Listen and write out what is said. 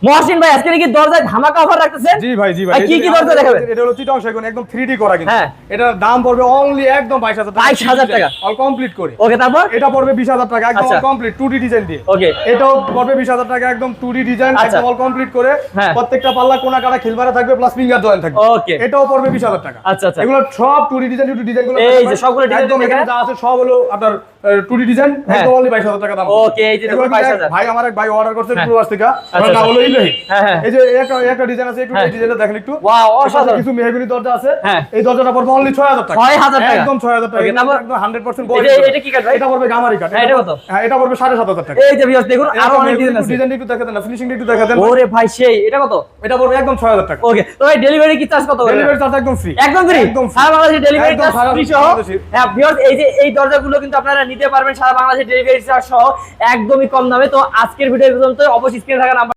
মহসিন ভাই আজকে কি দরজায় ধামাকা অফার রাখতেছেন? জি ভাই, জি ভাই। কি কি দরজা দেখাবেন? এটা হলো চিটাং সেগুন, একদম 3D করা কিন্তু। হ্যাঁ। এটার দাম পড়বে অনলি একদম 22000 টাকা। 22000 টাকা অল কমপ্লিট করে। ওকে, তারপর এটা পড়বে 20000 টাকা একদম আচ্ছা। অল কমপ্লিট 2D ডিজাইন দিয়ে। ওকে, এটাও পড়বে 20000 টাকা একদম 2D ডিজাইন আচ্ছা। একদম অল কমপ্লিট করে। হ্যাঁ। প্রত্যেকটা পাল্লা কোনা কাটা খিলবাড়া থাকবে প্লাস ফিঙ্গার জয়েন্ট থাকবে। ওকে। এটাও পড়বে 20000 টাকা। আচ্ছা, আচ্ছা। এগুলো সব 2D ডিজাইন, 2D ডিজাইনগুলো এই যে সবগুলো ডিজাইন একদম এখানে যা আছে সব হলো আপনার 2D ডিজাইন হ্যাঁ। একদম অনলি 22000 টাকা দাম। ওকে, এই যে দেখুন 22000। ভাই আমার এক ভাই অর্ডার করছে হ্যাঁ। প্রবাস থেকে। আচ্ছা, নাম হলো ইব্রাহিম। হ্যাঁ, হ্যাঁ। এই যে একটা ডিজাইন আছে, একটু হ্যাঁ। এই ডিজাইনটা দেখেন একটু। ওয়াও, অসাধারণ। কিছু মেহগনি দরজা আছে। হ্যাঁ। এই দরজাটা পড়বে অনলি 6000 টাকা। 6000 টাকা। একদম 6000 টাকা। ওকে, তারপর একদম 100% এটা কি কাট ভাই? এটা পড়বে গামারি কাট। হ্যাঁ, এটা কত? হ্যাঁ, এটা পড়বে 7500 টাকা। এই যে ভিউয়ার্স দেখুন আরো অনেক ডিজাইন আছে। ডিজাইন একটু দেখাতেন না, ফিনিশিং একটু দেখাতেন। ওরে ভাই সেই, এটা কত? এটা পড়বে একদম 6000 টাকা। ওকে, তো এই ডেলিভারি কি চার্জ কত করে? ডেলিভারি চার্জ একদম ফ্রি। একদম ফ্রি। একদম free। সারা বাংলাদেশে ডেলিভারি একদম চার্জ সারা ফ্রি সহ। বাংলাদেশে। হ্যাঁ ভিউয়ার্স, এই যে এই দরজাগুলো কিন্তু আপনারা নিতে পারবেন সারা বাংলাদেশে ডেলিভারি চার্জ সহ একদমই কম দামে। তো আজকের ভিডিও পর্যন্ত, অবশ্যই স্ক্রিনে থাকা নাম্বার